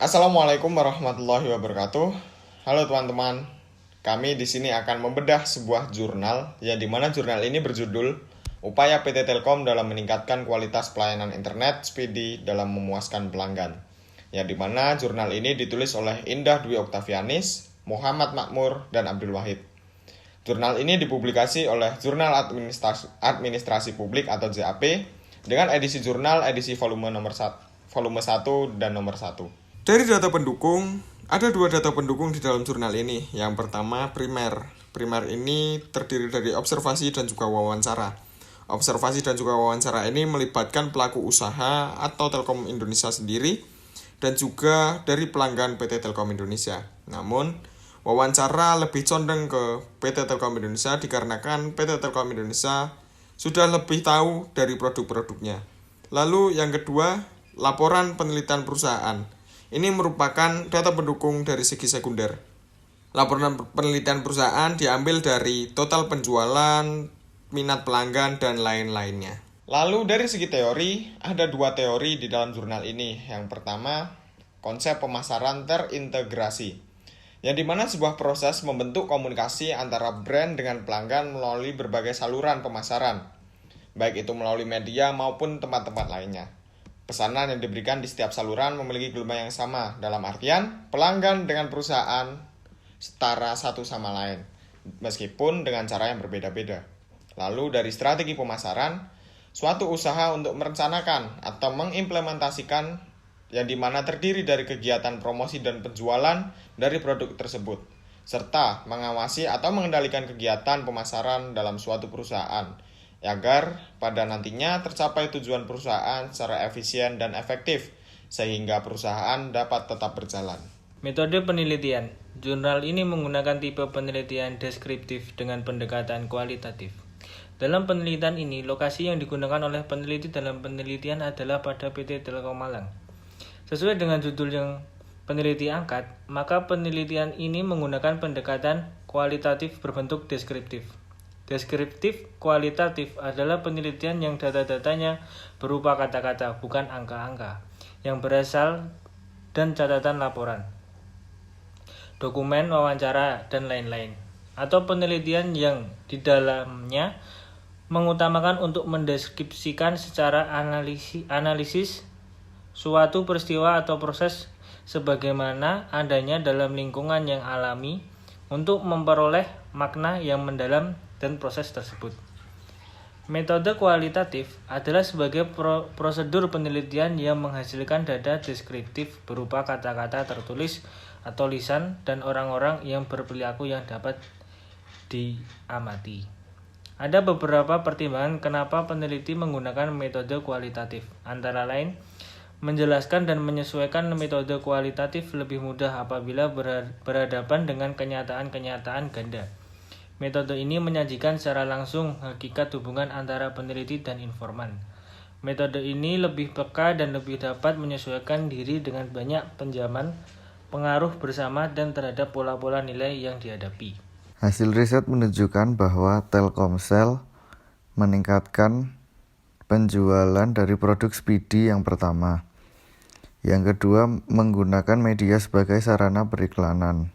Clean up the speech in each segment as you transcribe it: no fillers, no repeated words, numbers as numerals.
Assalamualaikum warahmatullahi wabarakatuh. Halo teman-teman. Kami di sini akan membedah sebuah jurnal yang dimana jurnal ini berjudul Upaya PT Telkom dalam meningkatkan kualitas pelayanan internet Speedy dalam memuaskan pelanggan. Yang dimana jurnal ini ditulis oleh Indah Dwi Oktavianis, Muhammad Makmur, dan Abdul Wahid. Jurnal ini dipublikasi oleh Jurnal Administrasi Publik atau JAP dengan edisi jurnal edisi volume 1 dan nomor 1. Dari data pendukung, ada 2 data pendukung di dalam jurnal ini. Yang pertama primer. Primer ini terdiri dari observasi dan juga wawancara. Observasi dan juga wawancara ini melibatkan pelaku usaha atau Telkom Indonesia sendiri dan juga dari pelanggan PT Telkom Indonesia. Namun, wawancara lebih condong ke PT Telkom Indonesia dikarenakan PT Telkom Indonesia sudah lebih tahu dari produk-produknya. Lalu yang kedua, laporan penelitian perusahaan. Ini merupakan data pendukung dari segi sekunder. Laporan penelitian perusahaan diambil dari total penjualan, minat pelanggan, dan lain-lainnya. Lalu dari segi teori, ada 2 teori di dalam jurnal ini. Yang pertama, konsep pemasaran terintegrasi, yang dimana sebuah proses membentuk komunikasi antara brand dengan pelanggan melalui berbagai saluran pemasaran, baik itu melalui media maupun tempat-tempat lainnya. Pesanan yang diberikan di setiap saluran memiliki gelombang yang sama, dalam artian pelanggan dengan perusahaan setara satu sama lain, meskipun dengan cara yang berbeda-beda. Lalu dari strategi pemasaran, suatu usaha untuk merencanakan atau mengimplementasikan yang dimana terdiri dari kegiatan promosi dan penjualan dari produk tersebut, serta mengawasi atau mengendalikan kegiatan pemasaran dalam suatu perusahaan, agar pada nantinya tercapai tujuan perusahaan secara efisien dan efektif, sehingga perusahaan dapat tetap berjalan. Metode penelitian. Jurnal ini menggunakan tipe penelitian deskriptif dengan pendekatan kualitatif. Dalam penelitian ini, lokasi yang digunakan oleh peneliti dalam penelitian adalah pada PT Telkom Malang. Sesuai dengan judul yang peneliti angkat, maka penelitian ini menggunakan pendekatan kualitatif berbentuk deskriptif. Deskriptif kualitatif adalah penelitian yang data-datanya berupa kata-kata, bukan angka-angka, yang berasal dan catatan laporan, dokumen, wawancara, dan lain-lain. Atau penelitian yang di dalamnya mengutamakan untuk mendeskripsikan secara analisis suatu peristiwa atau proses sebagaimana adanya dalam lingkungan yang alami untuk memperoleh makna yang mendalam dan proses tersebut. Metode kualitatif adalah sebagai prosedur penelitian yang menghasilkan data deskriptif berupa kata-kata tertulis atau lisan dan orang-orang yang berperilaku yang dapat diamati. Ada beberapa pertimbangan kenapa peneliti menggunakan metode kualitatif, antara lain menjelaskan dan menyesuaikan metode kualitatif lebih mudah apabila berhadapan dengan kenyataan-kenyataan ganda. Metode ini menyajikan secara langsung hakikat hubungan antara peneliti dan informan. Metode ini lebih peka dan lebih dapat menyesuaikan diri dengan banyak pinjaman, pengaruh bersama, dan terhadap pola-pola nilai yang dihadapi. Hasil riset menunjukkan bahwa Telkomsel meningkatkan penjualan dari produk Speedy yang pertama. Yang kedua, menggunakan media sebagai sarana periklanan.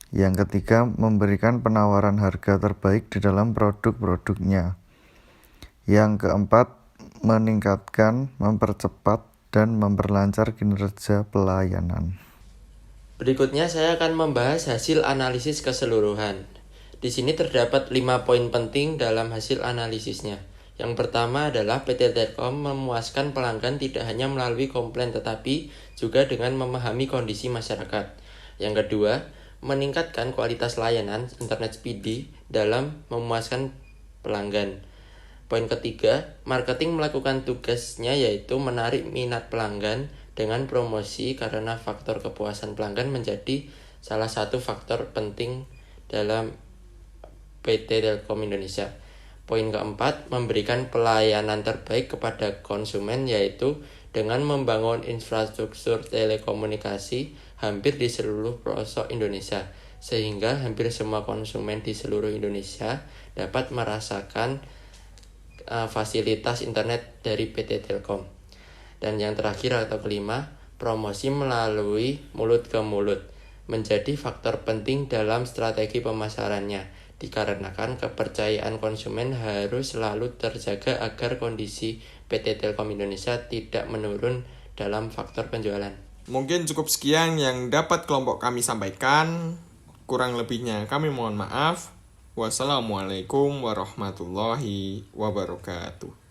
Yang ketiga, memberikan penawaran harga terbaik di dalam produk-produknya. Yang keempat, meningkatkan, mempercepat, dan memperlancar kinerja pelayanan. Berikutnya saya akan membahas hasil analisis keseluruhan. Di sini terdapat 5 poin penting dalam hasil analisisnya. Yang pertama adalah PT Telkom memuaskan pelanggan tidak hanya melalui komplain tetapi juga dengan memahami kondisi masyarakat. Yang kedua, meningkatkan kualitas layanan internet Speedy dalam memuaskan pelanggan. Poin ketiga, marketing melakukan tugasnya yaitu menarik minat pelanggan dengan promosi karena faktor kepuasan pelanggan menjadi salah satu faktor penting dalam PT Telkom Indonesia. Poin keempat, memberikan pelayanan terbaik kepada konsumen yaitu dengan membangun infrastruktur telekomunikasi hampir di seluruh pelosok Indonesia, sehingga hampir semua konsumen di seluruh Indonesia dapat merasakan fasilitas internet dari PT Telkom. Dan yang terakhir atau kelima, promosi melalui mulut ke mulut menjadi faktor penting dalam strategi pemasarannya, dikarenakan kepercayaan konsumen harus selalu terjaga agar kondisi PT Telkom Indonesia tidak menurun dalam faktor penjualan. Mungkin cukup sekian yang dapat kelompok kami sampaikan. Kurang lebihnya kami mohon maaf. Wassalamualaikum warahmatullahi wabarakatuh.